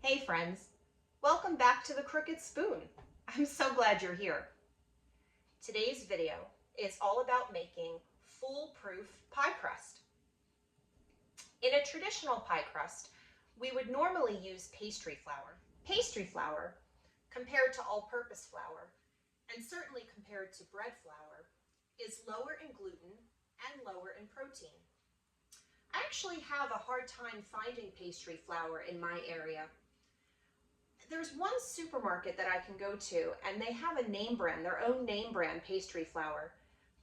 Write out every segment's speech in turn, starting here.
Hey friends, welcome back to the Crooked Spoon. I'm so glad you're here. Today's video is all about making foolproof pie crust. In a traditional pie crust, we would normally use pastry flour. Pastry flour, compared to all-purpose flour, and certainly compared to bread flour, is lower in gluten and lower in protein. I actually have a hard time finding pastry flour in my area. There's one supermarket that I can go to and they have a name brand, their own name brand pastry flour.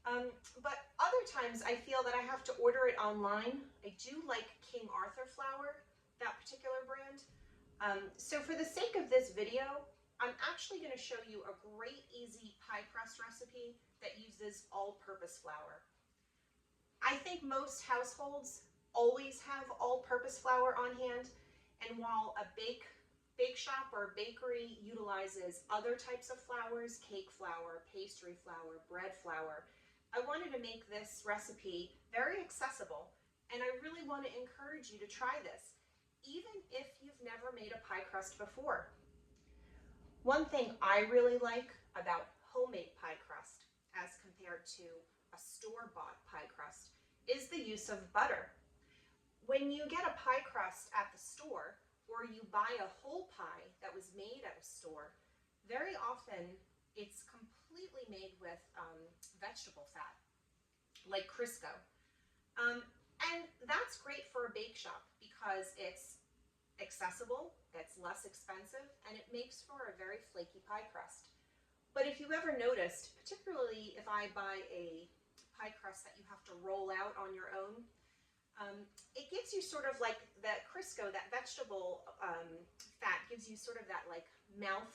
But other times I feel that I have to order it online. I do like King Arthur flour, that particular brand. So for the sake of this video, I'm actually going to show you a great easy pie crust recipe that uses all-purpose flour. I think most households always have all-purpose flour on hand, and while a bake shop or bakery utilizes other types of flours, cake flour, pastry flour, bread flour, I wanted to make this recipe very accessible, and I really want to encourage you to try this, even if you've never made a pie crust before. One thing I really like about homemade pie crust as compared to a store-bought pie crust is the use of butter. When you get a pie crust at the store, or you buy a whole pie that was made at a store, very often it's completely made with vegetable fat, like Crisco. And that's great for a bake shop because it's accessible, it's less expensive, and it makes for a very flaky pie crust. But if you ever noticed, particularly if I buy a pie crust that you have to roll out on your own, it gives you sort of like that Crisco, that vegetable fat gives you sort of that like mouth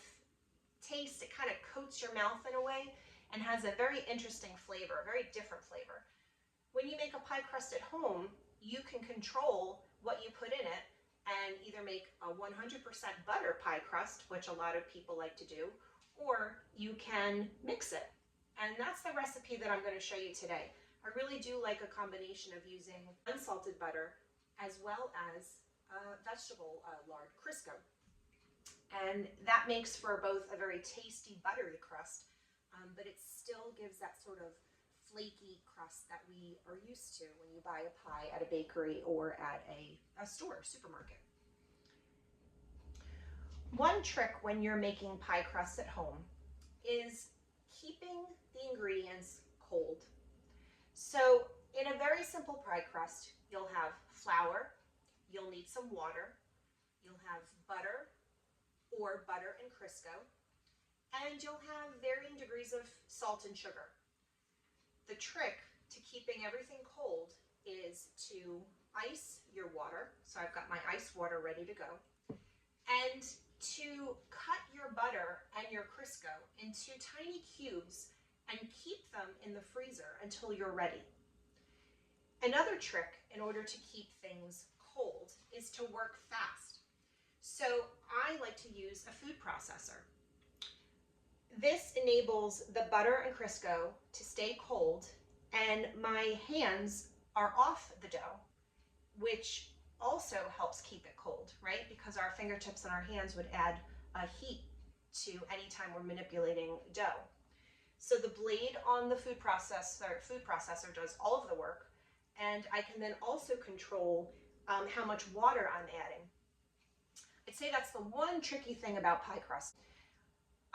taste. It kind of coats your mouth in a way and has a very interesting flavor, a very different flavor. When you make a pie crust at home, you can control what you put in it and either make a 100% butter pie crust, which a lot of people like to do, or you can mix it. And that's the recipe that I'm going to show you today. I really do like a combination of using unsalted butter as well as vegetable lard, Crisco. And that makes for both a very tasty buttery crust, but it still gives that sort of flaky crust that we are used to when you buy a pie at a bakery or at a store, supermarket. One trick when you're making pie crust at home is keeping the ingredients cold. So in a very simple pie crust, you'll have flour, you'll need some water, you'll have butter or butter and Crisco, and you'll have varying degrees of salt and sugar. The trick to keeping everything cold is to ice your water. So I've got my ice water ready to go. And to cut your butter and your Crisco into tiny cubes and keep them in the freezer until you're ready. Another trick in order to keep things cold is to work fast. So I like to use a food processor. This enables the butter and Crisco to stay cold, and my hands are off the dough, which also helps keep it cold, right? Because our fingertips and our hands would add a heat to any time we're manipulating dough. So the blade on the food processor does all of the work, and I can then also control how much water I'm adding. I'd say that's the one tricky thing about pie crust.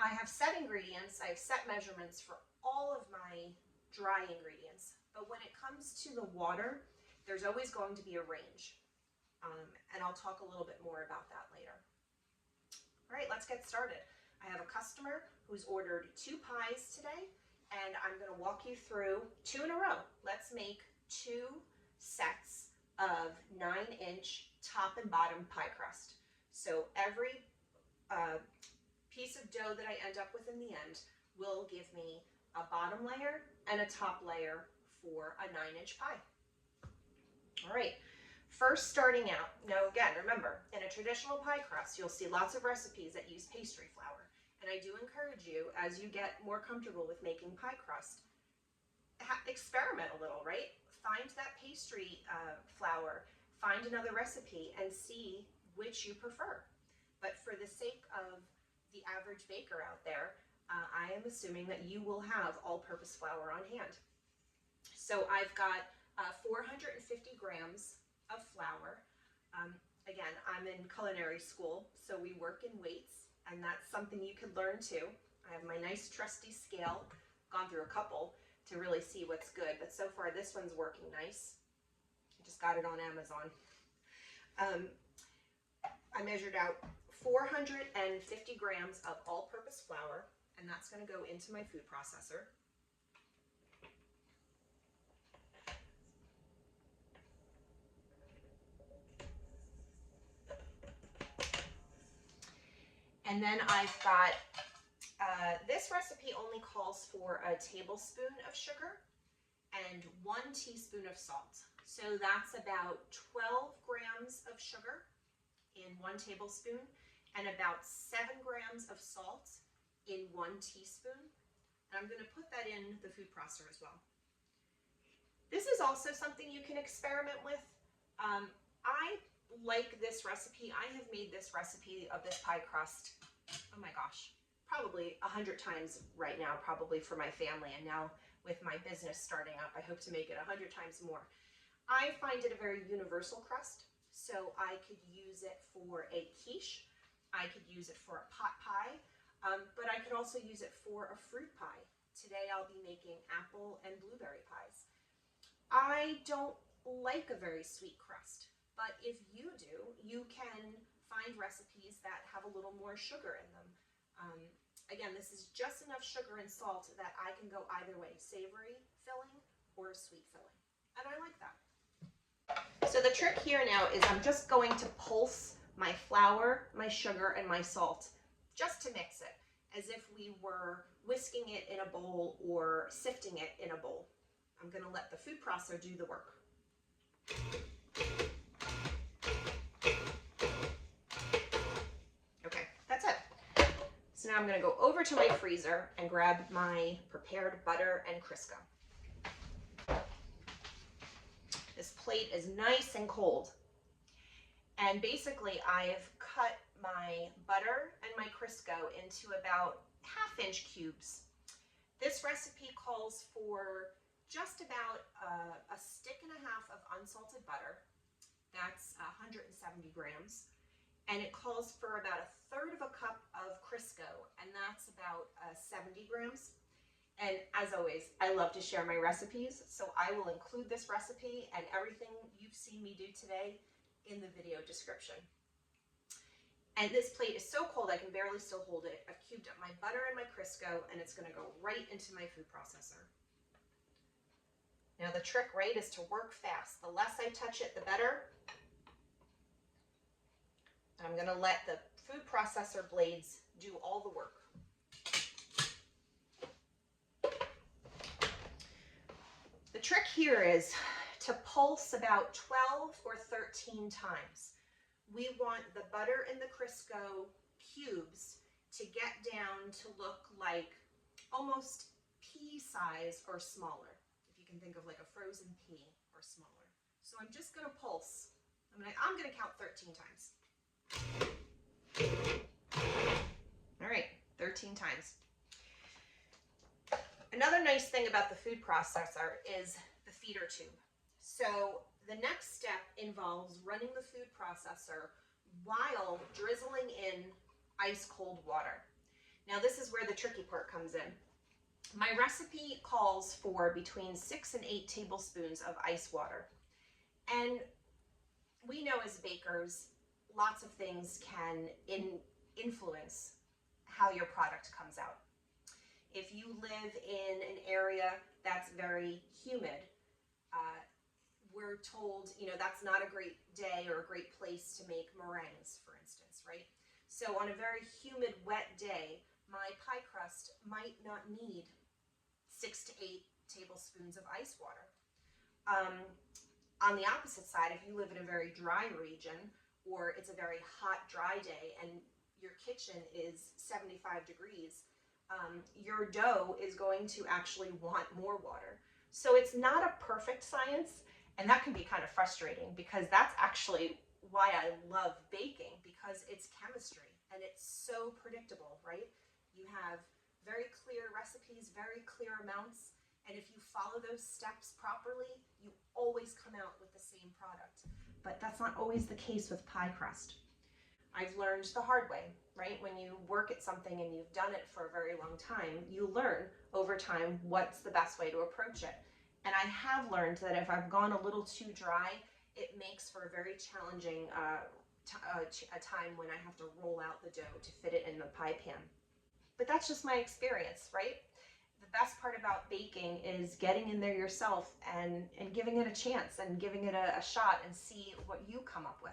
I have set ingredients, I have set measurements for all of my dry ingredients, but when it comes to the water, there's always going to be a range. And I'll talk a little bit more about that later. All right, let's get started. I have a customer who's ordered 2 pies today, and I'm going to walk you through 2 in a row. Let's make 2 sets of 9-inch top and bottom pie crust. So every piece of dough that I end up with in the end will give me a bottom layer and a top layer for a 9-inch pie. All right. First, starting out, now again, remember, in a traditional pie crust, you'll see lots of recipes that use pastry flour. And I do encourage you, as you get more comfortable with making pie crust, experiment a little, right? Find that pastry flour, find another recipe, and see which you prefer. but for the sake of the average baker out there, I am assuming that you will have all-purpose flour on hand. So I've got 450 grams of flour. Again, I'm in culinary school, so we work in weights, and that's something you could learn too. I have my nice trusty scale, gone through a couple to really see what's good, but so far this one's working nice. I just got it on Amazon. I measured out 450 grams of all-purpose flour, and that's going to go into my food processor. And then I've got, this recipe only calls for a tablespoon of sugar and 1 teaspoon of salt. So that's about 12 grams of sugar in 1 tablespoon and about 7 grams of salt in 1 teaspoon. And I'm going to put that in the food processor as well. This is also something you can experiment with. I like this recipe. I have made this recipe of this pie crust, oh my gosh, probably 100 times right now, probably for my family, and now with my business starting up, I hope to make it 100 times more. I find it a very universal crust, so I could use it for a quiche, I could use it for a pot pie, but I could also use it for a fruit pie. Today I'll be making apple and blueberry pies. I don't like a very sweet crust, but if you do, you can find recipes that have a little more sugar in them. Again, this is just enough sugar and salt that I can go either way, savory filling or sweet filling, and I like that. So the trick here now is I'm just going to pulse my flour, my sugar, and my salt just to mix it, as if we were whisking it in a bowl or sifting it in a bowl. I'm going to let the food processor do the work. Okay, that's it. So now I'm going to go over to my freezer and grab my prepared butter and Crisco. This plate is nice and cold. And basically I've cut my butter and my Crisco into about 1/2 inch cubes. This recipe calls for just about a stick and a half of unsalted butter. That's 170 grams. And it calls for about 1/3 cup of Crisco, and that's about 70 grams. And as always, I love to share my recipes, so I will include this recipe and everything you've seen me do today in the video description. And this plate is so cold I can barely still hold it. I've cubed up my butter and my Crisco, and it's going to go right into my food processor. Now the trick, right, is to work fast. The less I touch it, the better. I'm going to let the food processor blades do all the work. The trick here is to pulse about 12 or 13 times. We want the butter and the Crisco cubes to get down to look like almost pea size or smaller. If you can think of like a frozen pea or smaller. So I'm just going to pulse. I'm going to count 13 times. All right, 13 times. Another nice thing about the food processor is the feeder tube. So the next step involves running the food processor while drizzling in ice cold water. Now this is where the tricky part comes in. My recipe calls for between 6 and 8 tablespoons of ice water. And we know as bakers, lots of things can influence how your product comes out. If you live in an area that's very humid, we're told, that's not a great day or a great place to make meringues, for instance, right? So on a very humid, wet day, my pie crust might not need 6 to 8 tablespoons of ice water. On the opposite side, if you live in a very dry region, or it's a very hot, dry day, and your kitchen is 75 degrees, your dough is going to actually want more water. So it's not a perfect science, and that can be kind of frustrating because that's actually why I love baking, because because it's chemistry and it's so predictable, right? You have very clear recipes, very clear amounts, and if you follow those steps properly, you always come out with the same product. But that's not always the case with pie crust. I've learned the hard way, right? When you work at something and you've done it for a very long time, you learn over time what's the best way to approach it. And I have learned that if I've gone a little too dry, it makes for a very challenging a time when I have to roll out the dough to fit it in the pie pan. But that's just my experience, right? The best part about baking is getting in there yourself and giving it a chance and giving it a shot and see what you come up with.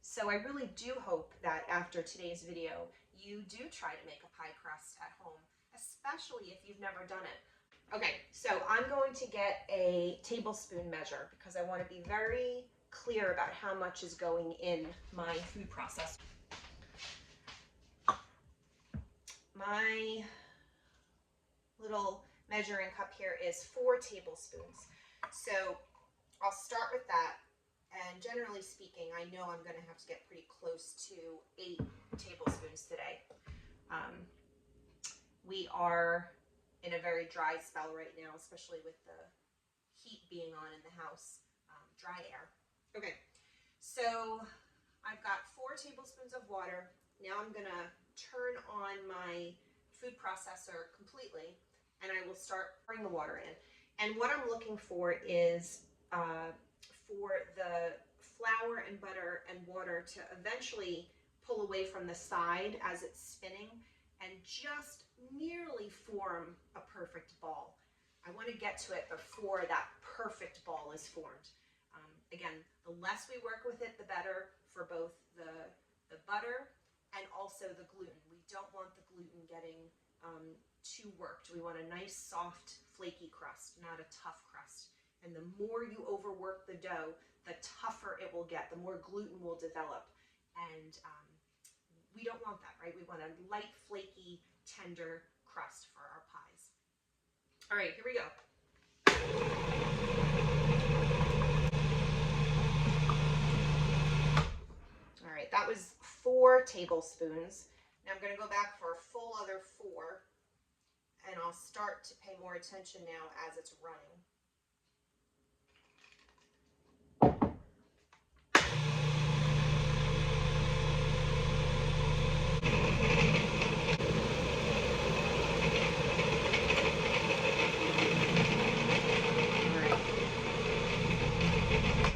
So I really do hope that after today's video, you do try to make a pie crust at home, especially if you've never done it. Okay, so I'm going to get a tablespoon measure because I want to be very clear about how much is going in my food processor. My little measuring cup here is 4 tablespoons. So I'll start with that. And generally speaking, I know I'm going to have to get pretty close to 8 tablespoons today. We are in a very dry spell right now, especially with the heat being on in the house, dry air. Okay, so I've got 4 tablespoons of water. Now I'm going to turn on my food processor completely, and I will start pouring the water in. And what I'm looking for is for the flour and butter and water to eventually pull away from the side as it's spinning and just nearly form a perfect ball. I want to get to it before that perfect ball is formed. Again, the less we work with it, the better for both the butter and also the gluten. We don't want the gluten getting too worked. We want a nice, soft, flaky crust, not a tough crust. And the more you overwork the dough, the tougher it will get, the more gluten will develop. And we don't want that, right? We want a light, flaky, tender crust for our pies. All right, here we go. All right, that was 4 tablespoons. Now I'm going to go back for a full other 4, and I'll start to pay more attention now as it's running.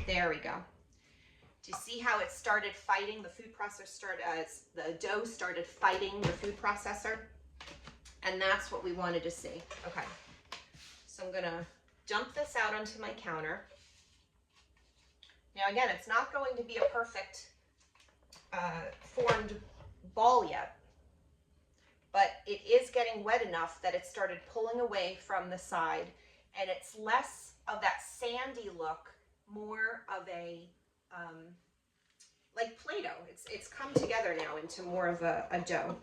There we go. Do you see how it started fighting? The food processor the dough started fighting the food processor, and that's what we wanted to see. Okay, so I'm gonna dump this out onto my counter. Now again, it's not going to be a perfect formed ball yet, but it is getting wet enough that it started pulling away from the side, and it's less of that sandy look, more of a like Play-Doh. It's come together now into more of a dough.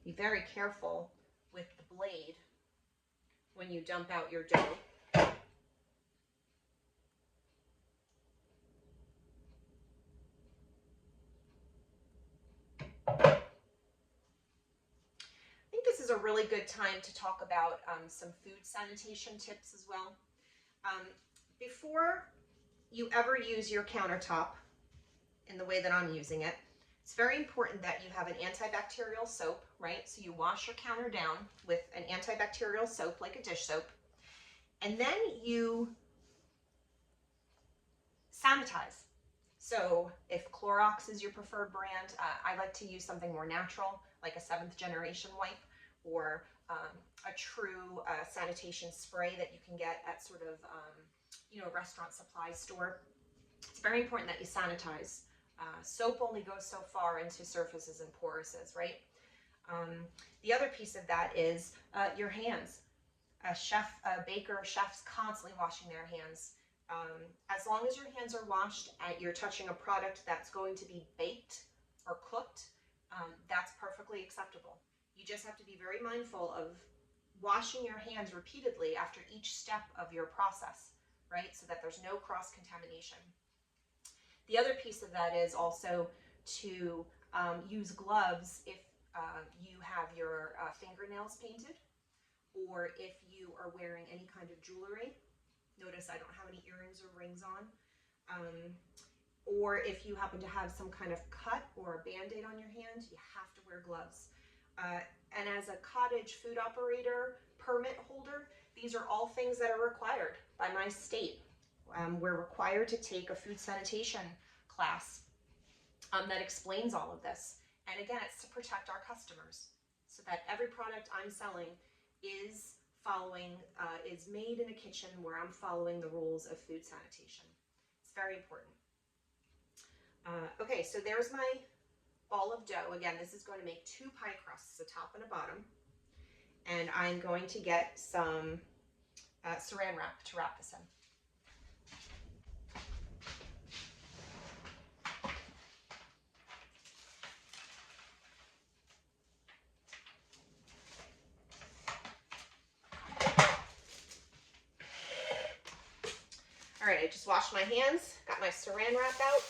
Be very careful with the blade when you dump out your dough. I think this is a really good time to talk about some food sanitation tips as well. Before you ever use your countertop in the way that I'm using it, it's very important that you have an antibacterial soap, right? So you wash your counter down with an antibacterial soap, like a dish soap, and then you sanitize. So if Clorox is your preferred brand, I like to use something more natural, like a 7th generation wipe, or a true sanitation spray that you can get at sort of a restaurant supply store. It's very important that you sanitize. Soap only goes so far into surfaces and porises, right? The other piece of that is your hands. A baker, chefs constantly washing their hands. As long as your hands are washed and you're touching a product that's going to be baked or cooked, that's perfectly acceptable. You just have to be very mindful of washing your hands repeatedly after each step of your process. right? So that there's no cross-contamination. The other piece of that is also to use gloves if you have your fingernails painted, or if you are wearing any kind of jewelry. Notice I don't have any earrings or rings on. Or if you happen to have some kind of cut or a band-aid on your hand, you have to wear gloves. And as a cottage food operator permit holder, these are all things that are required by my state. We're required to take a food sanitation class that explains all of this. And again, it's to protect our customers so that every product I'm selling is is made in a kitchen where I'm following the rules of food sanitation. It's very important. Okay, so there's my ball of dough. Again, this is going to make 2 pie crusts, a top and a bottom. And I'm going to get some saran wrap to wrap this in. All right, I just washed my hands, got my saran wrap out.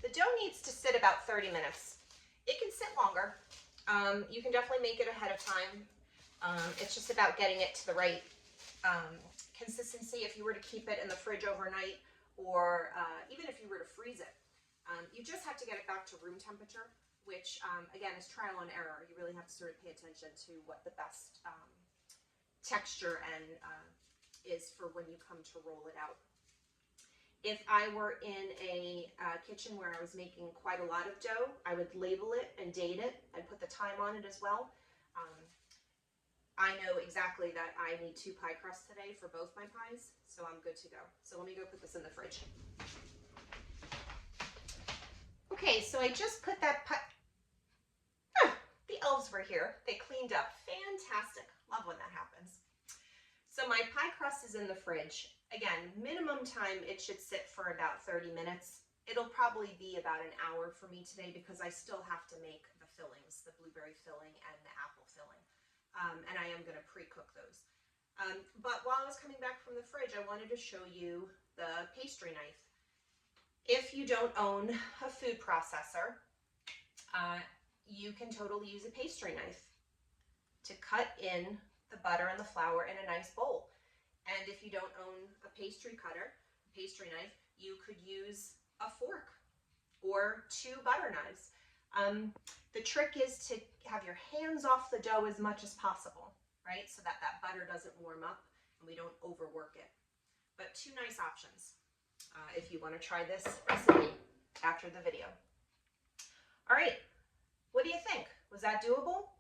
The dough needs to sit about 30 minutes. It can sit longer. You can definitely make it ahead of time. It's just about getting it to the right consistency. If you were to keep it in the fridge overnight, or even if you were to freeze it, you just have to get it back to room temperature, which again is trial and error. You really have to sort of pay attention to what the best texture and is for when you come to roll it out. If I were in a kitchen where I was making quite a lot of dough, I would label it and date it and put the time on it as well. I know exactly that I need 2 pie crusts today for both my pies, so I'm good to go. So let me go put this in the fridge. Okay, so I just put that the elves were here. They cleaned up. Fantastic. Love when that happens. So my pie crust is in the fridge. Again, minimum time it should sit for about 30 minutes. It'll probably be about an hour for me today because I still have to make the fillings, the blueberry filling and the apple filling. And I am going to pre-cook those. But while I was coming back from the fridge, I wanted to show you the pastry knife. If you don't own a food processor, you can totally use a pastry knife to cut in the butter and the flour in a nice bowl. And if you don't own a pastry cutter, a pastry knife, you could use a fork or 2 butter knives. The trick is to have your hands off the dough as much as possible, right? So that that butter doesn't warm up and we don't overwork it. But 2 nice options if you want to try this recipe after the video. All right, what do you think? Was that doable?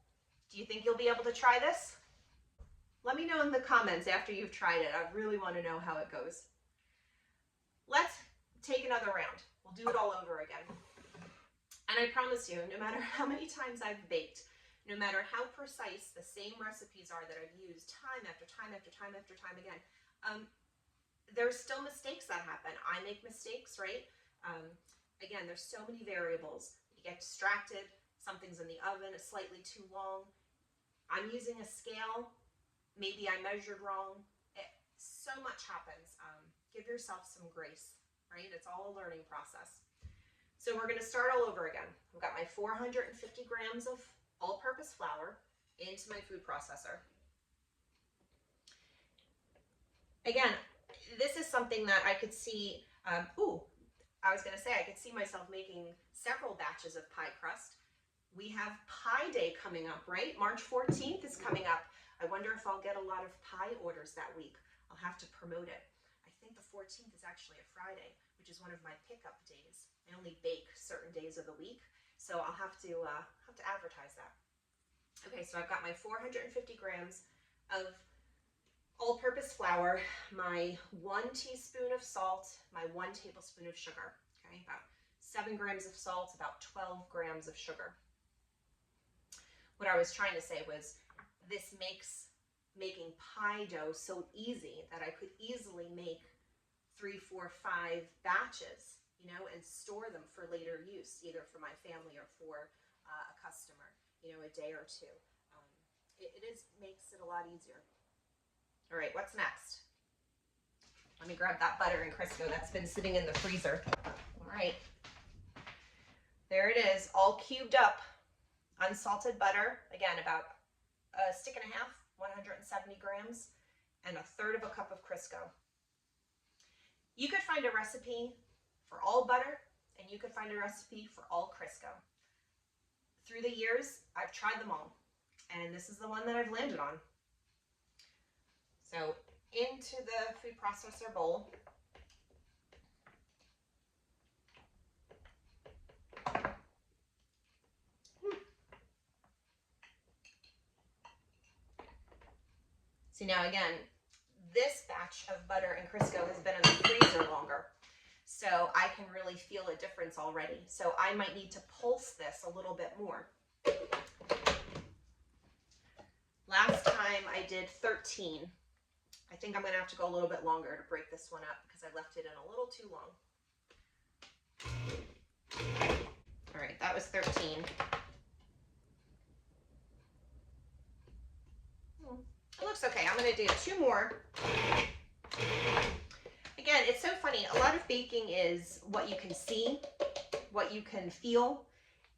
Do you think you'll be able to try this? Let me know in the comments after you've tried it. I really want to know how it goes. Let's take another round. We'll do it all over again. And I promise you, no matter how many times I've baked, no matter how precise the same recipes are that I've used time after time after time after time again, there's still mistakes that happen. I make mistakes, right? Again, there's so many variables. You get distracted, something's in the oven, it's slightly too long. I'm using a scale. Maybe I measured wrong. So much happens. Give yourself some grace, right? It's all a learning process. So we're going to start all over again. I've got my 450 grams of all-purpose flour into my food processor. Again, this is something that I could see, I was going to say I could see myself making several batches of pie crust. We have Pie Day coming up, right? March 14th is coming up. I wonder if I'll get a lot of pie orders that week. I'll have to promote it. I think the 14th is actually a Friday, which is one of my pickup days. I only bake certain days of the week, so I'll have to advertise that. Okay, so I've got my 450 grams of all-purpose flour, my 1 teaspoon of salt, my 1 tablespoon of sugar. Okay, about 7 grams of salt, about 12 grams of sugar. What I was trying to say was this makes making pie dough so easy that I could easily make 3, 4, 5 batches, you know, and store them for later use, either for my family or for a customer, you know, a day or 2. It makes it a lot easier. All right, what's next? Let me grab that butter and Crisco that's been sitting in the freezer. All right, there it is, all cubed up. Unsalted butter, again, about a stick and a half, 170 grams, and 1/3 cup of Crisco. You could find a recipe for all butter, and you could find a recipe for all Crisco. Through the years, I've tried them all, and this is the one that I've landed on. So into the food processor bowl, see, now again, this batch of butter and Crisco has been in the freezer longer, so I can really feel a difference already. So I might need to pulse this a little bit more. Last time I did 13. I think I'm gonna have to go a little bit longer to break this one up because I left it in a little too long. All right, that was 13. It looks okay. I'm gonna do 2 more. Again, it's so funny. A lot of baking is what you can see, what you can feel,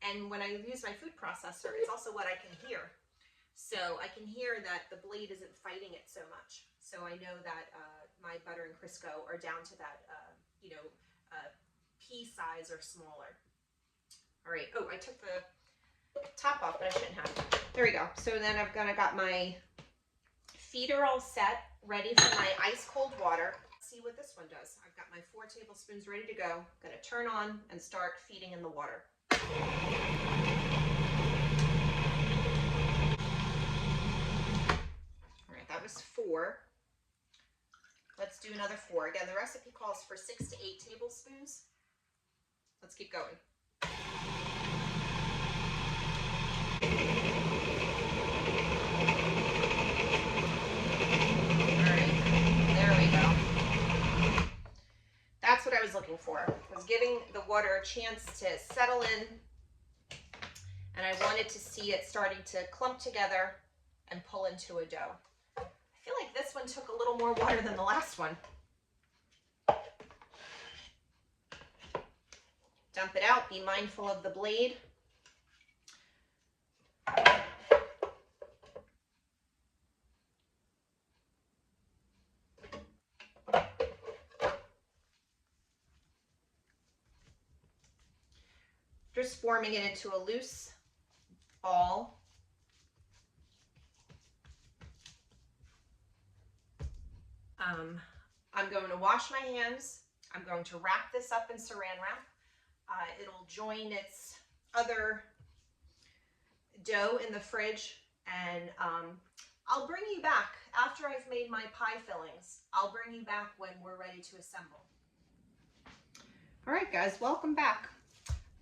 and when I use my food processor, it's also what I can hear. So I can hear that the blade isn't fighting it so much. So I know that my butter and Crisco are down to that, pea size or smaller. All right. Oh, I took the top off, but I shouldn't have. There we go. So then I've got my feeder all set, ready for my ice cold water. Let's see what this one does. I've got my 4 tablespoons ready to go. I'm gonna turn on and start feeding in the water. All right, that was 4. Let's do another 4. Again, the recipe calls for 6 to 8 tablespoons. Let's keep going. That's what I was looking for. I was giving the water a chance to settle in, and I wanted to see it starting to clump together and pull into a dough. I feel like this one took a little more water than the last one. Dump it out, be mindful of the blade. Just forming it into a loose ball. I'm going to wash my hands. I'm going to wrap this up in saran wrap. It'll join its other dough in the fridge, and I'll bring you back after I've made my pie fillings. I'll bring you back when we're ready to assemble. All right, guys, welcome back.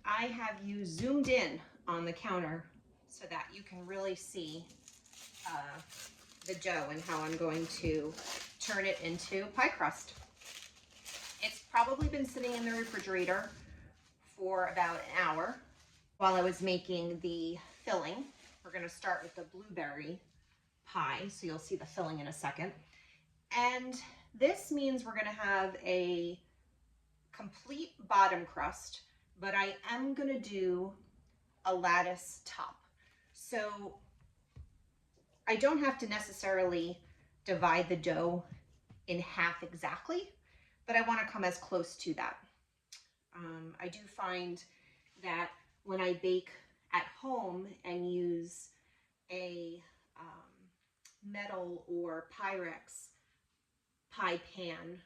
I have you zoomed in on the counter so that you can really see the dough and how I'm going to turn it into pie crust. It's probably been sitting in the refrigerator for about an hour while I was making the filling. We're going to start with the blueberry pie, so you'll see the filling in a second. And this means we're going to have a complete bottom crust, but I am going to do a lattice top. So I don't have to necessarily divide the dough in half exactly, but I want to come as close to that. I do find that when I bake at home and use a metal or Pyrex pie pan,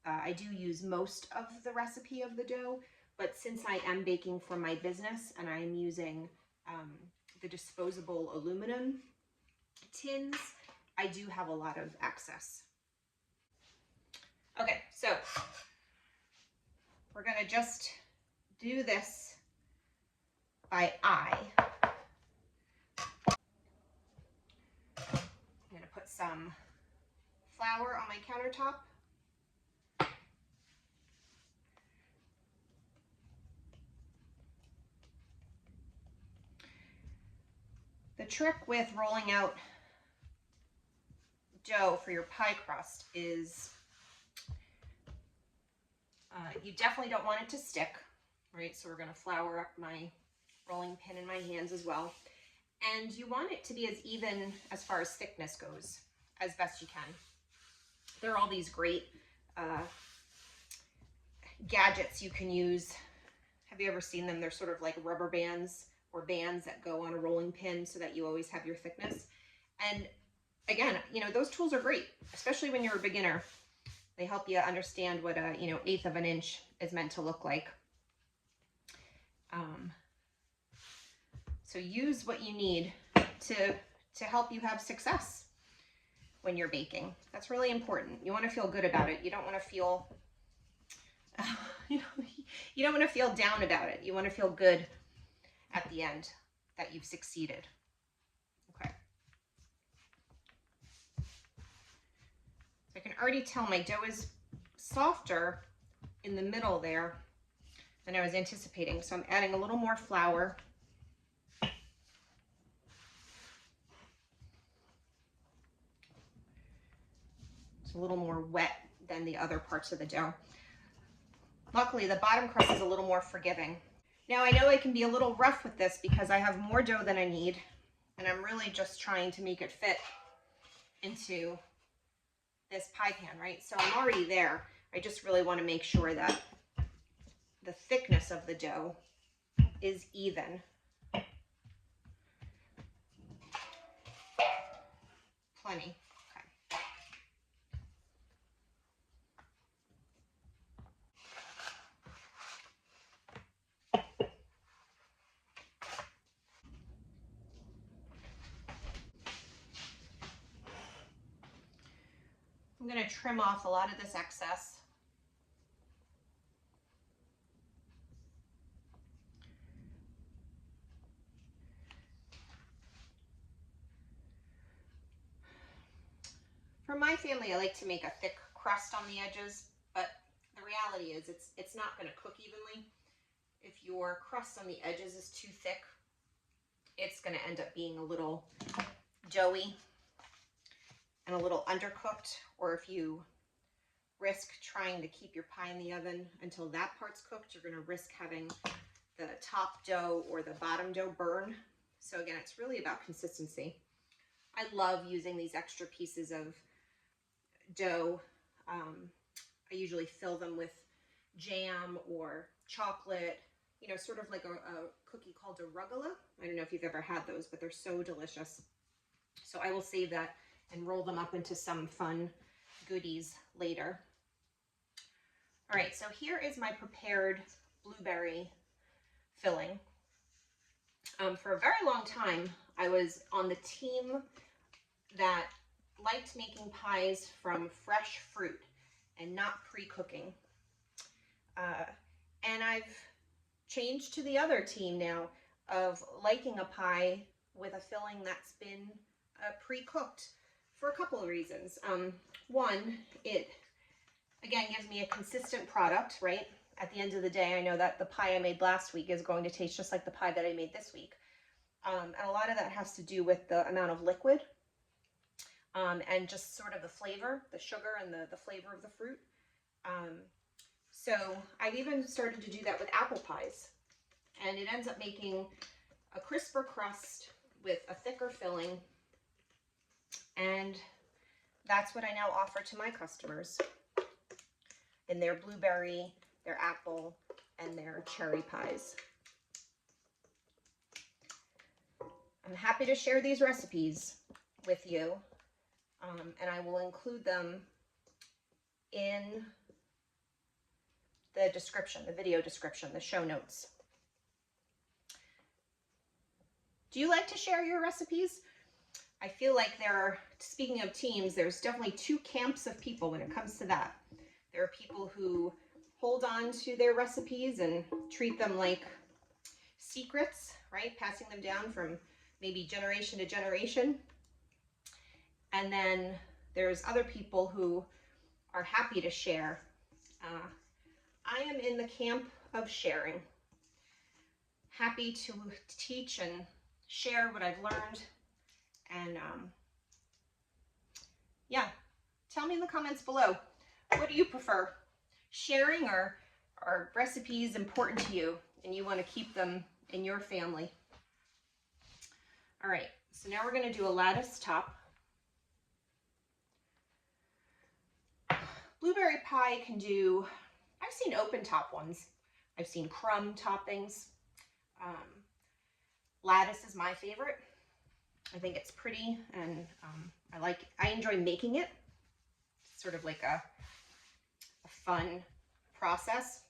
I do use most of the recipe of the dough, but since I am baking for my business and I am using the disposable aluminum tins, I do have a lot of excess. Okay, so we're gonna just do this by eye. I'm gonna put some flour on my countertop. The trick with rolling out dough for your pie crust is you definitely don't want it to stick, right? So we're going to flour up my rolling pin in my hands as well. And you want it to be as even as far as thickness goes as best you can. There are all these great gadgets you can use. Have you ever seen them? They're sort of like rubber bands or bands that go on a rolling pin so that you always have your thickness. And again, you know, those tools are great, especially when you're a beginner. They help you understand what a, you know, 1/8 of an inch is meant to look like. So use what you need to help you have success when you're baking. That's really important. You want to feel good about it. You don't want to feel, you don't want to feel down about it. You want to feel good at the end that you've succeeded. Okay. I can already tell my dough is softer in the middle there than I was anticipating. So I'm adding a little more flour. It's a little more wet than the other parts of the dough. Luckily, the bottom crust is a little more forgiving. Now I know I can be a little rough with this because I have more dough than I need, and I'm really just trying to make it fit into this pie pan, right? So I'm already there. I just really want to make sure that the thickness of the dough is even. Plenty. Okay. I'm going to trim off a lot of this excess. For my family, I like to make a thick crust on the edges, but the reality is it's not going to cook evenly. If your crust on the edges is too thick, it's going to end up being a little doughy and a little undercooked, or if you risk trying to keep your pie in the oven until that part's cooked, you're going to risk having the top dough or the bottom dough burn. So again, it's really about consistency. I love using these extra pieces of dough. I usually fill them with jam or chocolate, you know, sort of like a cookie called a rugelach. I don't know if you've ever had those, but they're so delicious. So I will save that and roll them up into some fun goodies later. All right, so here is my prepared blueberry filling. For a very long time, I was on the team that liked making pies from fresh fruit and not pre-cooking. And I've changed to the other team now of liking a pie with a filling that's been pre-cooked for a couple of reasons. One, it again gives me a consistent product, right? At the end of the day, I know that the pie I made last week is going to taste just like the pie that I made this week. And a lot of that has to do with the amount of liquid and just sort of the flavor, the sugar and the flavor of the fruit. So I've even started to do that with apple pies, and it ends up making a crisper crust with a thicker filling, and that's what I now offer to my customers in their blueberry, their apple, and their cherry pies. I'm happy to share these recipes with you, and I will include them in the description, the video description, the show notes. Do you like to share your recipes? I feel like speaking of teams, there's definitely two camps of people when it comes to that. There are people who hold on to their recipes and treat them like secrets, right? Passing them down from maybe generation to generation. And then there's other people who are happy to share. I am in the camp of sharing. Happy to teach and share what I've learned, and Yeah, tell me in the comments below, what do you prefer? Sharing or are recipes important to you and you want to keep them in your family? All right, so now we're going to do a lattice top. Blueberry pie can do, I've seen open top ones. I've seen crumb toppings. Lattice is my favorite. I think it's pretty, and I enjoy making it. It's sort of like a fun process.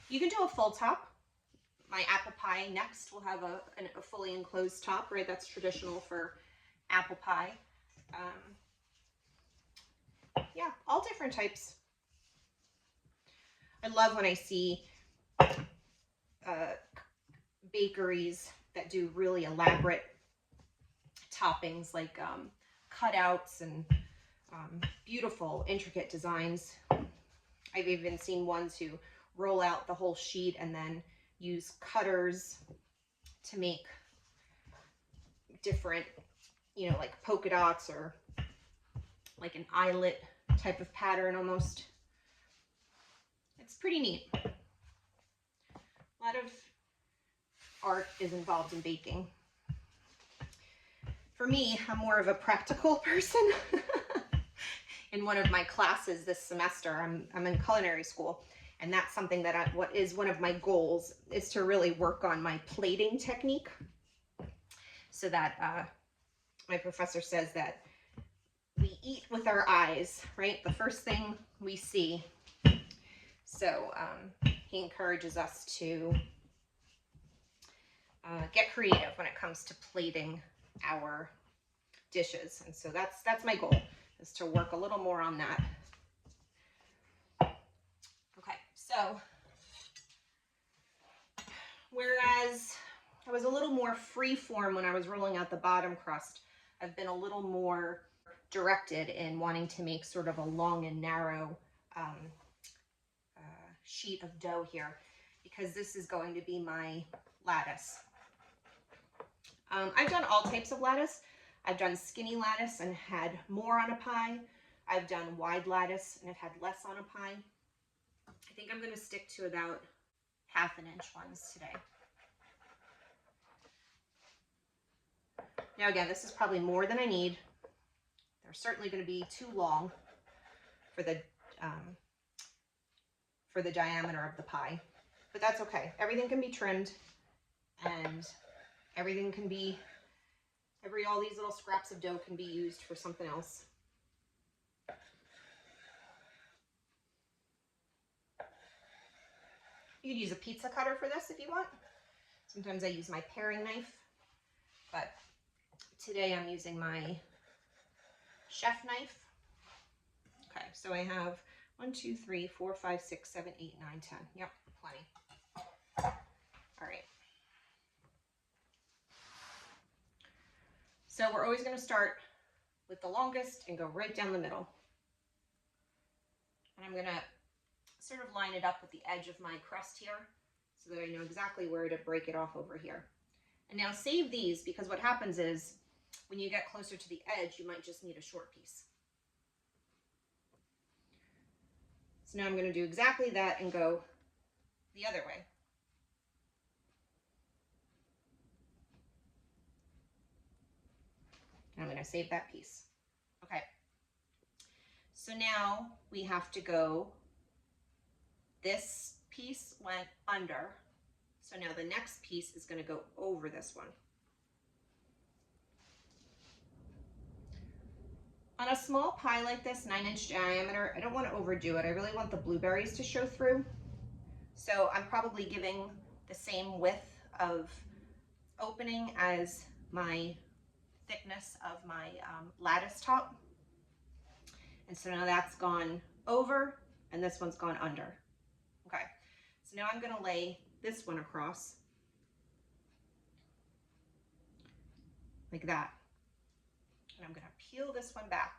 You can do a full top. My apple pie next will have a fully enclosed top, right? That's traditional for apple pie. Yeah, all different types. I love when I see bakeries that do really elaborate toppings, like cutouts and beautiful, intricate designs. I've even seen ones who roll out the whole sheet and then use cutters to make different, you know, like polka dots or like an eyelet type of pattern almost. It's pretty neat. A lot of art is involved in baking. For me, I'm more of a practical person. In one of my classes this semester, I'm in culinary school, and that's something that what is one of my goals is to really work on my plating technique, so that my professor says that we eat with our eyes, right? The first thing we see. So he encourages us to get creative when it comes to plating our dishes, and so that's my goal, is to work a little more on that. Okay, so whereas I was a little more free form when I was rolling out the bottom crust, I've been a little more directed in wanting to make sort of a long and narrow sheet of dough here, because this is going to be my lattice. I've done all types of lattice. I've done skinny lattice and had more on a pie. I've done wide lattice and I've had less on a pie. I think I'm going to stick to about 1/2 inch ones today. Now again, this is probably more than I need. They're certainly going to be too long for the diameter of the pie, but that's okay. Everything can be trimmed, and everything can be, all these little scraps of dough can be used for something else. You could use a pizza cutter for this if you want. Sometimes I use my paring knife, but today I'm using my chef knife. Okay, so I have 1, 2, 3, 4, 5, 6, 7, 8, 9, 10. Yep, plenty. All right. So we're always going to start with the longest and go right down the middle. And I'm going to sort of line it up with the edge of my crust here so that I know exactly where to break it off over here. And now save these, because what happens is when you get closer to the edge, you might just need a short piece. So now I'm going to do exactly that and go the other way. And I'm going to save that piece. Okay. So now we have to go, this piece went under. So now the next piece is going to go over this one. On a small pie like this, 9-inch diameter, I don't want to overdo it. I really want the blueberries to show through. So I'm probably giving the same width of opening as my thickness of my lattice top. And so now that's gone over and this one's gone under. Okay, so now I'm going to lay this one across like that. And I'm going to peel this one back.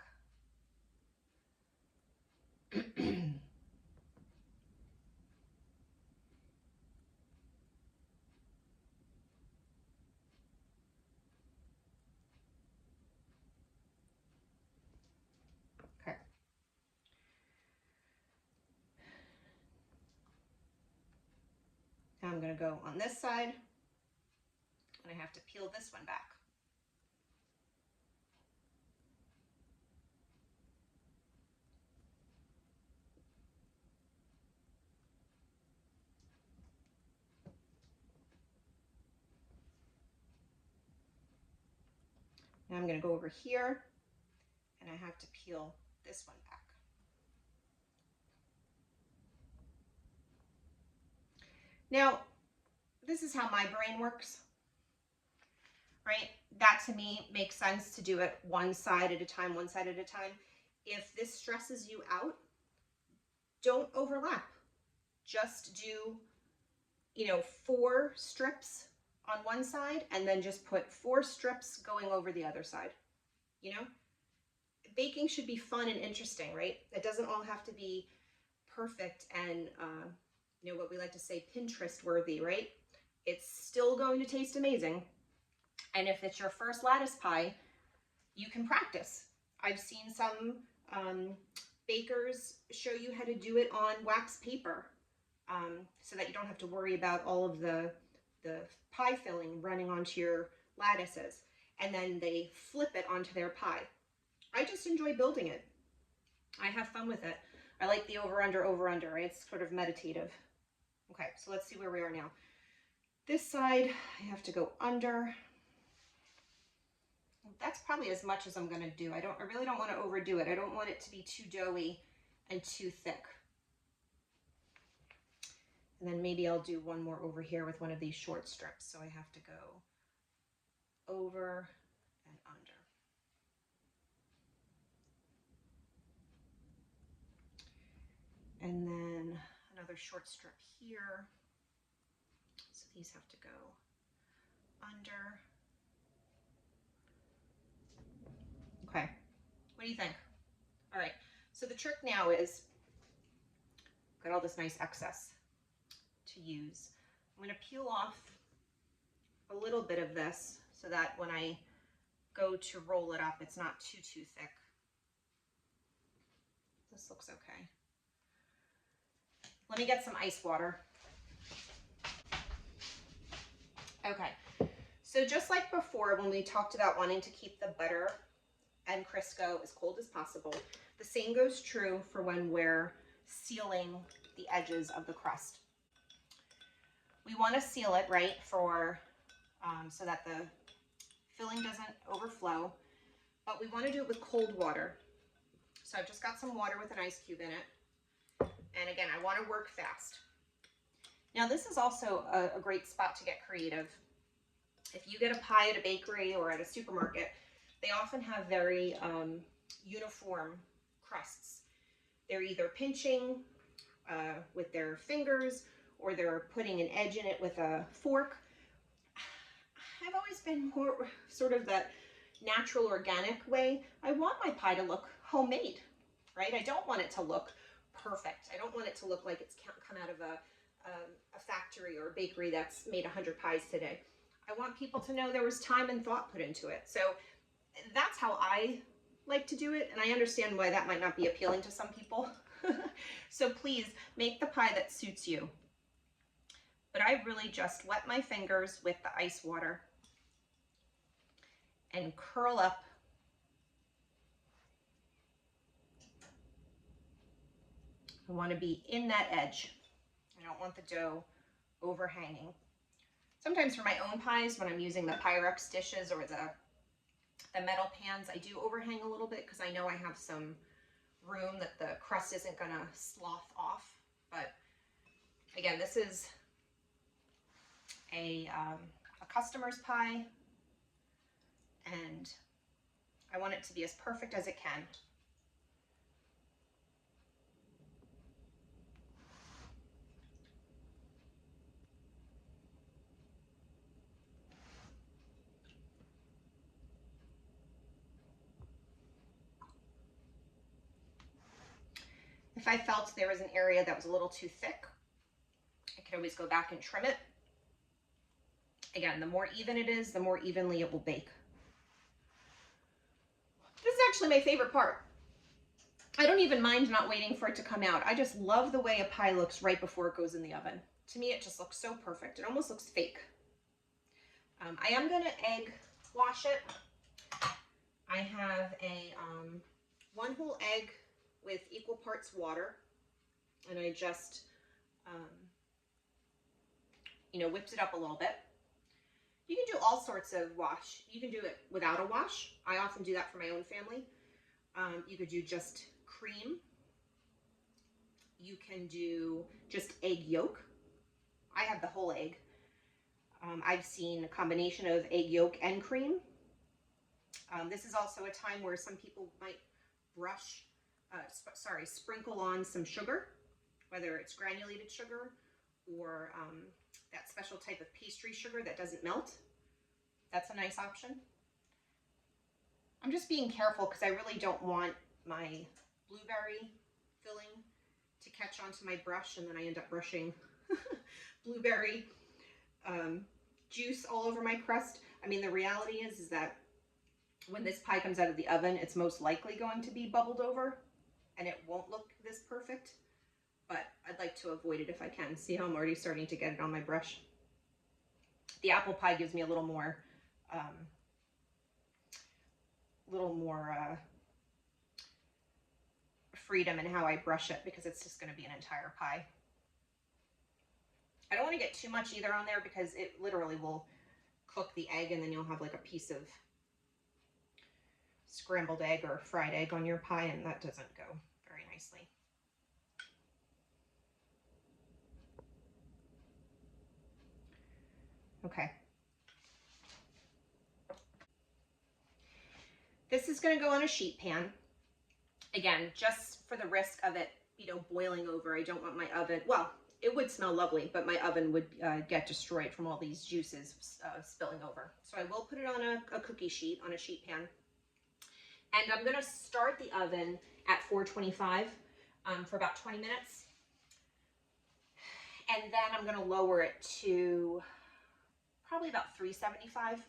go on this side, and I have to peel this one back. Now I'm going to go over here, and I have to peel this one back. Now, this is how my brain works, right? That to me makes sense to do it one side at a time, one side at a time. If this stresses you out, don't overlap. Just do, 4 strips on one side and then just put 4 strips going over the other side. Baking should be fun and interesting, right? It doesn't all have to be perfect and, what we like to say, Pinterest worthy, right? It's still going to taste amazing. And if it's your first lattice pie, you can practice. I've seen some bakers show you how to do it on wax paper, so that you don't have to worry about all of the pie filling running onto your lattices. And then they flip it onto their pie. I just enjoy building it. I have fun with it. I like the over-under, right? It's sort of meditative. Okay, so let's see where we are now. This side, I have to go under. That's probably as much as I'm gonna do. I really don't want to overdo it. I don't want it to be too doughy and too thick. And then maybe I'll do one more over here with one of these short strips. So I have to go over and under. And then another short strip here. So these have to go under. Okay, what do you think? All right, so the trick now is, got all this nice excess to use. I'm gonna peel off a little bit of this so that when I go to roll it up, it's not too thick. This looks okay. Let me get some ice water. Okay, so just like before when we talked about wanting to keep the butter and Crisco as cold as possible, the same goes true for when we're sealing the edges of the crust. We want to seal it, right, for so that the filling doesn't overflow, but we want to do it with cold water. So I've just got some water with an ice cube in it. And again, I want to work fast. Now this is also a great spot to get creative. If you get a pie at a bakery or at a supermarket, they often have very uniform crusts. They're either pinching with their fingers, or they're putting an edge in it with a fork. I've always been more sort of that natural, organic way. I want my pie to look homemade, right? I don't want it to look perfect. I don't want it to look like it's come out of a factory or a bakery that's made 100 pies today. I want people to know there was time and thought put into it. So that's how I like to do it, and I understand why that might not be appealing to some people. So please make the pie that suits you. But I really just wet my fingers with the ice water and curl up. I want to be in that edge. I don't want the dough overhanging. Sometimes for my own pies, when I'm using the Pyrex dishes or the metal pans, I do overhang a little bit because I know I have some room that the crust isn't going to slough off. But again, this is a customer's pie, and I want it to be as perfect as it can. If I felt there was an area that was a little too thick, I could always go back and trim it. Again, the more even it is, the more evenly it will bake. This is actually my favorite part. I don't even mind not waiting for it to come out. I just love the way a pie looks right before it goes in the oven. To me, it just looks so perfect. It almost looks fake. I am gonna egg wash it. I have a 1 whole egg with equal parts water, and I just, whipped it up a little bit. You can do all sorts of wash. You can do it without a wash. I often do that for my own family. You could do just cream. You can do just egg yolk. I have the whole egg. I've seen a combination of egg yolk and cream. This is also a time where some people might sprinkle on some sugar, whether it's granulated sugar or that special type of pastry sugar that doesn't melt. That's a nice option. I'm just being careful because I really don't want my blueberry filling to catch onto my brush, and then I end up brushing blueberry juice all over my crust. I mean, the reality is that when this pie comes out of the oven, it's most likely going to be bubbled over and it won't look this perfect, but I'd like to avoid it if I can. See how I'm already starting to get it on my brush? The apple pie gives me a little more freedom in how I brush it, because it's just going to be an entire pie. I don't want to get too much either on there because it literally will cook the egg, and then you'll have like a piece of scrambled egg or fried egg on your pie, and that doesn't go very nicely. Okay. This is going to go on a sheet pan. Again, just for the risk of it, boiling over. I don't want my oven, well, it would smell lovely, but my oven would get destroyed from all these juices spilling over. So I will put it on a cookie sheet, on a sheet pan. And I'm gonna start the oven at 425 for about 20 minutes. And then I'm gonna lower it to probably about 375.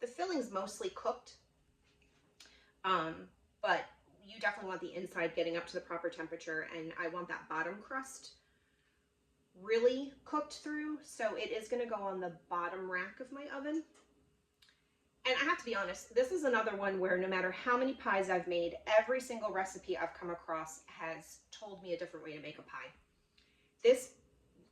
The filling's mostly cooked, but you definitely want the inside getting up to the proper temperature, and I want that bottom crust really cooked through, so it is going to go on the bottom rack of my oven. And I have to be honest, this is another one where no matter how many pies I've made, every single recipe I've come across has told me a different way to make a pie. This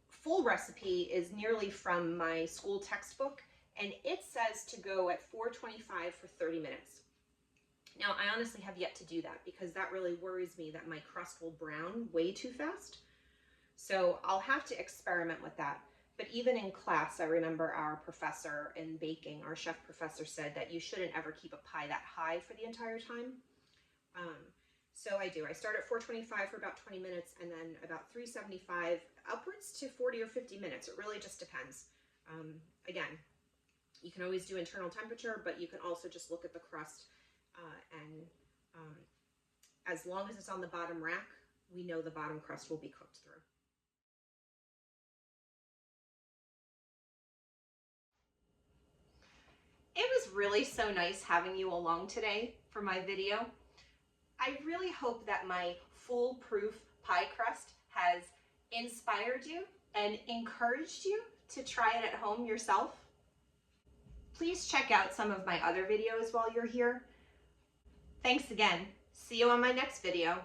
full recipe is nearly from my school textbook, and it says to go at 425 for 30 minutes. Now, I honestly have yet to do that because that really worries me that my crust will brown way too fast. So I'll have to experiment with that. But even in class, I remember our professor in baking, our chef professor, said that you shouldn't ever keep a pie that high for the entire time. So I do. I start at 425 for about 20 minutes, and then about 375 upwards to 40 or 50 minutes. It really just depends. Again, you can always do internal temperature, but you can also just look at the crust. As long as it's on the bottom rack, we know the bottom crust will be cooked through. It was really so nice having you along today for my video. I really hope that my foolproof pie crust has inspired you and encouraged you to try it at home yourself. Please check out some of my other videos while you're here. Thanks again. See you on my next video.